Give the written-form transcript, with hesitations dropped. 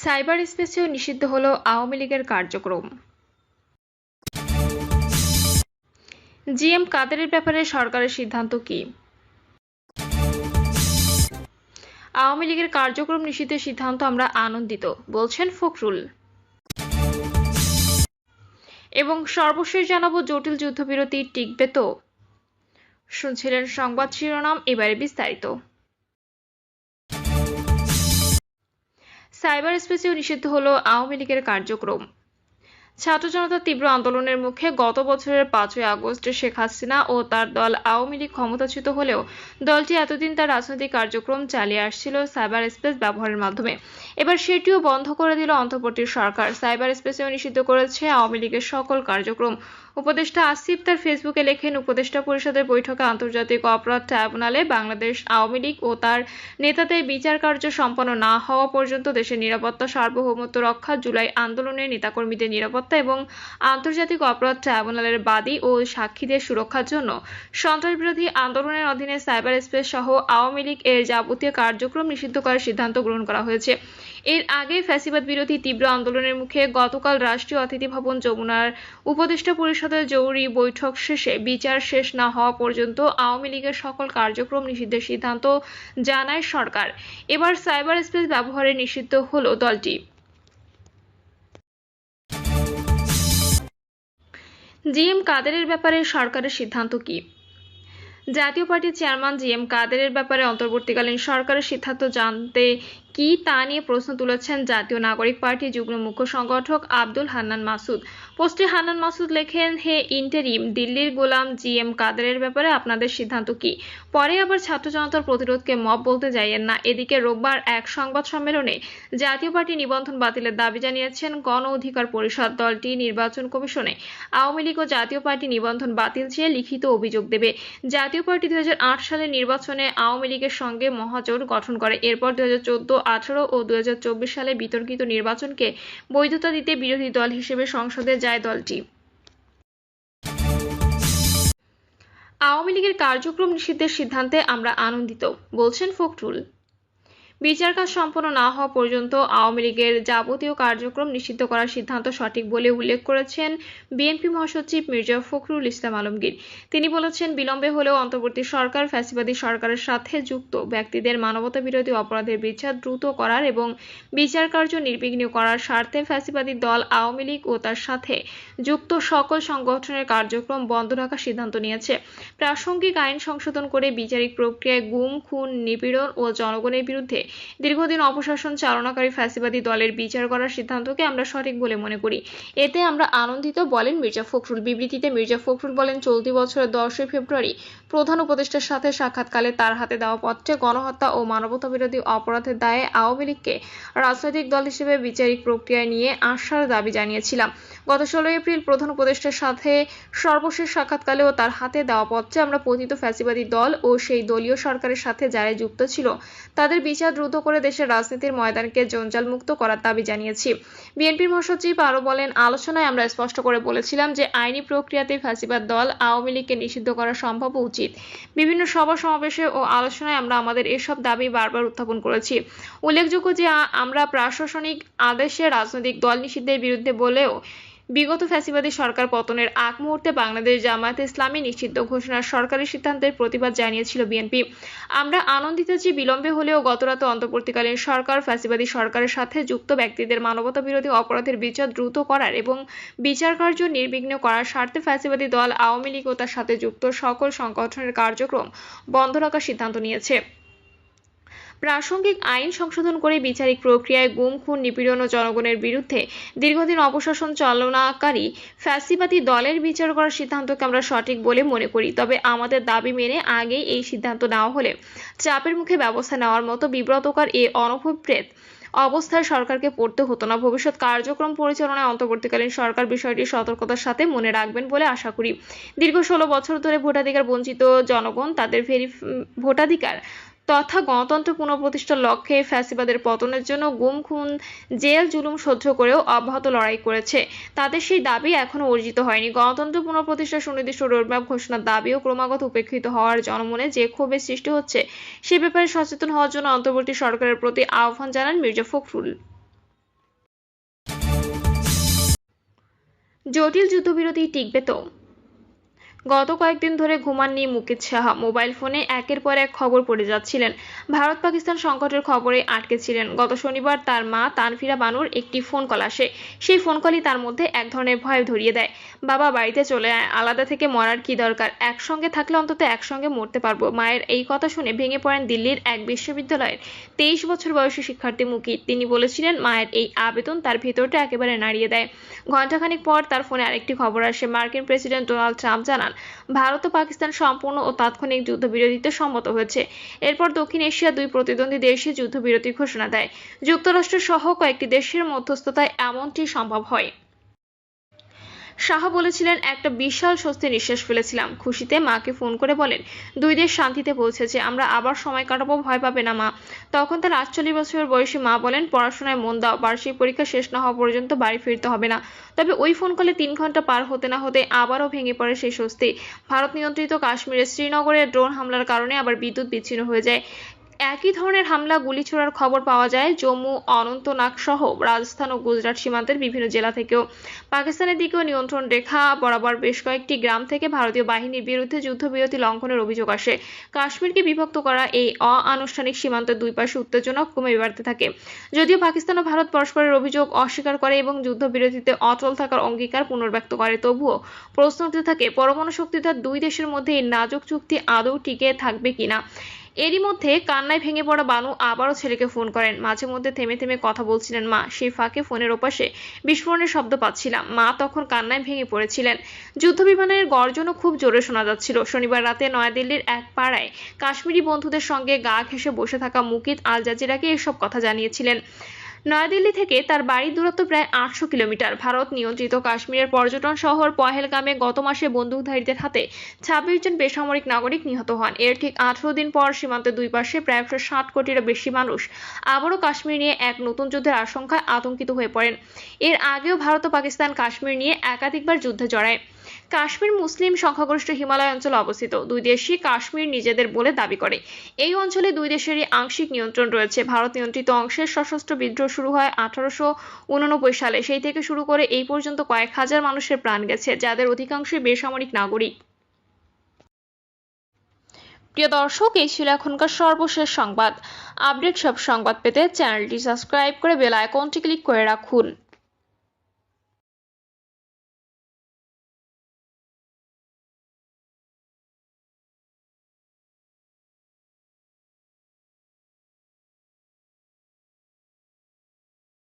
Cyber স্পেসেও নিষিদ্ধ হলো আওয়ামী লীগের কার্যক্রম। জিএম কাদেরের ব্যাপারে সরকারের সিদ্ধান্ত কি? আওয়ামী লীগের কার্যক্রম নিষিদ্ধের সিদ্ধান্ত আমরা আনন্দিত, বলছেন ফখরুল। এবং সর্বশেষ জানাবো, জটিল যুদ্ধবিরতি টিকবে তো? শুনছিলেন সংবাদ শিরোনাম, এবারে বিস্তারিত। সাইবার স্পেসেও নিষিদ্ধ হলো আওয়ামী লীগের কার্যক্রম। ছাত্র জনতার তীব্র আন্দোলনের মুখে গত বছরের 5ই আগস্ট শেখ হাসিনা ও তার দল আওয়ামী লীগ ক্ষমতাচ্যুত হলেও দলটি এতদিন তার রাজনৈতিক কার্যক্রম চালিয়ে আসছিল সাইবার স্পেস ব্যবহারের মাধ্যমে। এবার সেটিও বন্ধ করে দিল অন্তর্বর্তী সরকার। সাইবার স্পেসেও নিষিদ্ধ করেছে আওয়ামী লীগের সকল কার্যক্রম। উপদেষ্টা আসিফ তার ফেসবুকে লেখেন, উপদেষ্টা পরিষদের বৈঠকে আন্তর্জাতিক অপরাধ ট্রাইব্যুনালে বাংলাদেশ আওয়ামী লীগ ও তার নেতাদের বিচার কার্য সম্পন্ন না হওয়া পর্যন্ত দেশের নিরাপত্তা সার্বভৌমত্ব রক্ষা, জুলাই আন্দোলনের নেতাকর্মীদের নিরাপত্তা এবং আন্তর্জাতিক অপরাধ ট্রাইব্যুনালের বাদী ও সাক্ষীদের সুরক্ষার জন্য সন্ত্রাসবিরোধী আন্দোলনের অধীনে সাইবার স্পেস সহ আওয়ামী লীগ এর যাবতীয় কার্যক্রম নিষিদ্ধ করার সিদ্ধান্ত গ্রহণ করা হয়েছে। এর আগে ফ্যাসিবাদ বিরোধী তীব্র আন্দোলনের মুখে গতকাল রাষ্ট্রীয় অতিথি ভবন যমুনার উপদেষ্টা পরিষদের জরুরি বৈঠক শেষে বিচার শেষ না হওয়া পর্যন্ত আওয়ামী লীগের সকল কার্যক্রম নিষিদ্ধের সিদ্ধান্ত জানায় সরকার। এবার সাইবার স্পেস ব্যবহারে নিষিদ্ধ হলো দলটি। জিএম কাদেরের ব্যাপারে সরকারের সিদ্ধান্ত কি? জাতীয় পার্টির চেয়ারম্যান জিএম কাদেরের ব্যাপারে অন্তর্বর্তীকালীন সরকারের সিদ্ধান্ত জানতে কি তা নিয়ে প্রশ্ন তুলেছেন জাতীয় নাগরিক পার্টি যুগ্ম মুখ্য সংগঠক আব্দুল হান্নান মাসুদ। পোস্টে হান্নান মাসুদ লেখেন, হে ইন্টারিম দিল্লির গোলাম জিএম কাদেরের ব্যাপারে আপনাদের সিদ্ধান্ত কি? পরে আবার ছাত্র জনতার প্রতিরোধকে মব বলতে যাইয়েন না। এদিকে রোববার এক সংবাদ সম্মেলনে জাতীয় পার্টি নিবন্ধন বাতিলের দাবি জানিয়েছেন গণ অধিকার পরিষদ। দলটি নির্বাচন কমিশনে আওয়ামী লীগ ও জাতীয় পার্টি নিবন্ধন বাতিল চেয়ে লিখিত অভিযোগ দেবে। জাতীয় পার্টি 2008 সালের নির্বাচনে আওয়ামী লীগের সঙ্গে মহাজোট গঠন করে। এরপর 2014, 18 ও 2024 সালে বিতর্কিত নির্বাচনকে বৈধতা দিতে বিরোধী দল হিসেবে সংসদে যায় দলটি। আওয়ামী লীগের কার্যক্রম নিষিদ্ধের সিদ্ধান্তে আমরা আনন্দিত, বলছেন ফখরুল। বিচার কাজ সম্পন্ন না হওয়া পর্যন্ত আওয়ামী লীগের যাবতীয় কার্যক্রম নিষিদ্ধ করার সিদ্ধান্ত সঠিক বলে উল্লেখ করেছেন বিএনপি মহাসচিব মির্জা ফখরুল ইসলাম আলমগীর। তিনি বলেছেন, বিলম্বে হলেও অন্তর্বর্তী সরকার ফ্যাসিবাদী সরকারের সাথে যুক্ত ব্যক্তিদের মানবতাবিরোধী অপরাধের বিচার দ্রুত করার এবং বিচার কার্য নির্বিঘ্ন করার স্বার্থে ফ্যাসিবাদী দল আওয়ামী লীগ ও তার সাথে যুক্ত সকল সংগঠনের কার্যক্রম বন্ধ রাখার সিদ্ধান্ত নিয়েছে। প্রাসঙ্গিক আইন সংশোধন করে বিচারিক প্রক্রিয়ায় গুম, খুন, নিপীড়ন ও জনগণের বিরুদ্ধে দীর্ঘদিন অপশাসন চালনাকারী ফ্যাসিবাদী দলের বিচার করার সিদ্ধান্তকে আমরা সঠিক বলে মনে করি। এতে আমরা আনন্দিত, বলেন মির্জা ফখরুল। বিবৃতিতে মির্জা ফখরুল বলেন, চলতি বছরের 10 ফেব্রুয়ারি প্রধান উপদেষ্টার সাথে সাক্ষাৎকালে তার হাতে দেওয়া পত্রে গণহত্যা ও মানবতাবিরোধী অপরাধের দায়ে আওয়ামী লীগকে রাজনৈতিক দল হিসেবে বিচারিক প্রক্রিয়ায় নিয়ে আসার দাবি জানিয়েছিলাম। গত 16 এপ্রিল প্রধান উপদেষ্টার সাথে সর্বশেষ সাক্ষাৎকালেও তার হাতে দেওয়া পত্রে আমরা পতিত ফ্যাসিবাদী দল ও সেই দলীয় সরকারের সাথে যারা যুক্ত ছিল তাদের বিচার দ্রুত করে দেশের রাজনীতির ময়দানকে জঞ্জালমুক্ত করার দাবি জানিয়েছি। বিএনপির মহাসচিব আরও বলেন, আলোচনায় আমরা স্পষ্ট করে বলেছিলাম যে আইনি প্রক্রিয়াতে ফ্যাসিবাদ দল আওয়ামী লীগকে নিষিদ্ধ করা সম্ভব ও উচিত। বিভিন্ন সভা সমাবেশে ও আলোচনায় আমরা আমাদের এসব দাবি বারবার উত্থাপন করেছি। উল্লেখযোগ্য যে আমরা প্রশাসনিক আদেশে রাজনৈতিক দল নিষিদ্ধের বিরুদ্ধে বলেও বিগত ফ্যাসিবাদী সরকার পতনের আগ মুহূর্তে বাংলাদেশ জামায়াতে ইসলামী নিষিদ্ধ ঘোষণার সরকারি সিদ্ধান্তের প্রতিবাদ জানিয়েছিল বিএনপি। আমরা আনন্দিত যে বিলম্বে হলেও গতরাতে অন্তর্বর্তীকালীন সরকার ফ্যাসিবাদী সরকারের সাথে যুক্ত ব্যক্তিদের মানবতাবিরোধী অপরাধের বিচার দ্রুত করার এবং বিচার কার্য নির্বিঘ্ন করার স্বার্থে ফ্যাসিবাদী দল আওয়ামী লীগ ও তার সাথে যুক্ত সকল সংগঠনের কার্যক্রম বন্ধ রাখার সিদ্ধান্ত নিয়েছে। প্রাসঙ্গিক আইন সংশোধন করে বিচারিক প্রক্রিয়ায় গুম, খুন, নিপীড়ন ও জনগণের বিরুদ্ধে দীর্ঘদিন অপশাসন চালনাকারী ফ্যাসিবাদী দলের বিচার করার সিদ্ধান্তকে আমরা সঠিক বলে মনে করি। তবে আমাদের দাবি মেনে আগেই এই সিদ্ধান্ত নেওয়া হলে চাপের মুখে ব্যবস্থা নেওয়ার মতো বিব্রতকর এ অনভিপ্রেত অবস্থায় সরকারকে পড়তে হতো না। ভবিষ্যৎ কার্যক্রম পরিচালনায় অন্তর্বর্তীকালীন সরকার বিষয়টি সতর্কতার সাথে মনে রাখবেন বলে আশা করি। দীর্ঘ 16 বছর ধরে ভোটাধিকার বঞ্চিত জনগণ তাদের ভোটাধিকার তথা গণতন্ত্র পুনঃপ্রতিষ্ঠার লক্ষ্যে ফ্যাসিবাদের পতনের জন্য গুম, খুন, জেল জুলুম সহ্য করেও অব্যাহত লড়াই করেছে। তাদের সেই দাবি এখনো অর্জিত হয়নি। গণতন্ত্র পুনঃপ্রতিষ্ঠার সুনির্দিষ্ট রোডম্যাপ ঘোষণার দাবিও ক্রমাগত উপেক্ষিত হওয়ার জনমনে যে ক্ষোভের সৃষ্টি হচ্ছে সে ব্যাপারে সচেতন হওয়ার জন্য অন্তর্বর্তী সরকারের প্রতি আহ্বান জানান মির্জা ফখরুল। জটিল যুদ্ধবিরতি টিকবে তো? গত কয়েকদিন ধরে ঘুমাননি মুকিত সাহা। মোবাইল ফোনে একের পর এক খবর পড়ে যাচ্ছিলেন। ভারত পাকিস্তান সংকটের খবরে আটকে ছিলেন। গত শনিবার তার মা তানফিরা বানুর একটি ফোন কল আসে। সেই ফোন কলই তার মধ্যে এক ধরনের ভয় ধরিয়ে দেয়। বাবা, বাড়িতে চলে আয়, আলাদা থেকে মরার কি দরকার, একসঙ্গে থাকলে অন্তত একসঙ্গে মরতে পারবো। মায়ের এই কথা শুনে ভেঙে পড়েন দিল্লির এক বিশ্ববিদ্যালয়ের 23 বছর বয়সী শিক্ষার্থী মুকিত। তিনি বলেছিলেন মায়ের এই আবেদন তার ভেতরটা একেবারে নাড়িয়ে দেয়। ঘণ্টাখানিক পর তার ফোনে আরেকটি খবর আসে। মার্কিন প্রেসিডেন্ট ডোনাল্ড ট্রাম্প জানান ভারত ও পাকিস্তান সম্পূর্ণ ও তাৎক্ষণিক যুদ্ধবিরতিতে সম্মত হয়েছে। এরপর দক্ষিণ এশিয়ার দুই প্রতিদ্বন্দ্বী দেশে যুদ্ধবিরতির ঘোষণা দেয়। যুক্তরাষ্ট্র সহ কয়েকটি দেশের মধ্যস্থতায় এমনটি সম্ভব হয়। শাহ বলেছিলেন, একটা বিশাল স্বস্তির নিঃশ্বাস ফেলেছিলাম। খুশিতে মাকে ফোন করে বলেন, দুই দেশ শান্তিতে পৌঁছেছে, আমরা আবার সময় কাটাবো, ভয় পাবে না মা। তখন তার 48 বছর বয়সী মা বলেন, পড়াশোনায় মন দাও, বার্ষিক পরীক্ষা শেষ না হওয়া পর্যন্ত বাড়ি ফিরতে হবে না। তবে ওই ফোন কলে 3 ঘন্টা পার হতে না হতে আবারও ভেঙে পড়ে সেই স্বস্তি। ভারত নিয়ন্ত্রিত কাশ্মীরের শ্রীনগরে ড্রোন হামলার কারণে আবার বিদ্যুৎ বিচ্ছিন্ন হয়ে যায়। একই ধরনের হামলা, গুলিছোড়ার খবর পাওয়া যায় জম্মু, অনন্তনাগ সহ রাজস্থান ও গুজরাট সীমান্তের বিভিন্ন জেলা থেকেও। পাকিস্তানের দিকেও নিয়ন্ত্রণ রেখা বরাবর বেশ কয়েকটি গ্রাম থেকে ভারতীয় বাহিনীর বিরুদ্ধে যুদ্ধবিরতি লঙ্ঘনের অভিযোগ আসে। কাশ্মীরকে বিভক্ত করা এই অআনুষ্ঠানিক সীমান্তের দুই পাশে উত্তেজনা ক্রমে বাড়তে থাকে। যদিও পাকিস্তান ও ভারত পরস্পরের অভিযোগ অস্বীকার করে এবং যুদ্ধবিরতিতে অটল থাকার অঙ্গীকার পুনর্ব্যক্ত করে, তবুও প্রশ্ন উঠতে থাকে পরমাণু শক্তিধর দুই দেশের মধ্যে এই নাজুক চুক্তি আদৌ টিকে থাকবে কিনা। এরই মধ্যে কান্নায় ভেঙে পড়া বানু আবারও ছেলেকে ফোন করেন। মাঝে মধ্যে থেমে থেমে কথা বলছিলেন মা। সেই ফাঁকে ফোনের ওপাশে বিস্ফোরণের শব্দ পাচ্ছিলাম। মা তখন কান্নায় ভেঙে পড়েছিলেন। যুদ্ধবিমানের গর্জনও খুব জোরে শোনা যাচ্ছিল। শনিবার রাতে নয়াদিল্লির এক পাড়ায় কাশ্মীরি বন্ধুদের সঙ্গে গা ঘেঁষে বসে থাকা মুকিত আল জাজিরাকে এসব কথা জানিয়েছিলেন। নয়াদিল্লি থেকে তার বাড়ির দূরত্ব প্রায় 800 কিলোমিটার। ভারত নিয়ন্ত্রিত কাশ্মীরের পর্যটন শহর পহেলগামে গত মাসে বন্দুকধারীদের হাতে 26 জন বেসামরিক নাগরিক নিহত হন। এর ঠিক 18 দিন পর সীমান্তের দুই পাশে প্রায় 160 কোটিরও বেশি মানুষ আবারও কাশ্মীর নিয়ে এক নতুন যুদ্ধের আশঙ্কায় আতঙ্কিত হয়ে পড়েন। এর আগেও ভারত ও পাকিস্তান কাশ্মীর নিয়ে একাধিকবার যুদ্ধে জড়ায়। কাশ্মীর মুসলিম সংখ্যাগরিষ্ঠ হিমালয় অঞ্চলে অবস্থিত। দুই দেশই কাশ্মীর নিজেদের বলে দাবি করে। এই অঞ্চলে দুই দেশেরই আংশিক নিয়ন্ত্রণ রয়েছে। ভারত নিয়ন্ত্রিত অংশের সশস্ত্র বিদ্রোহ শুরু হয় 1889 সালে। সেই থেকে শুরু করে এই পর্যন্ত কয়েক হাজার মানুষের প্রাণ গেছে, যাদের অধিকাংশই বেসামরিক নাগরিক। প্রিয় দর্শক, এই ছিল এখনকার সর্বশেষ সংবাদ। আপডেট সব সংবাদ পেতে চ্যানেলটি সাবস্ক্রাইব করে বেল আইকনটি ক্লিক করে রাখুন।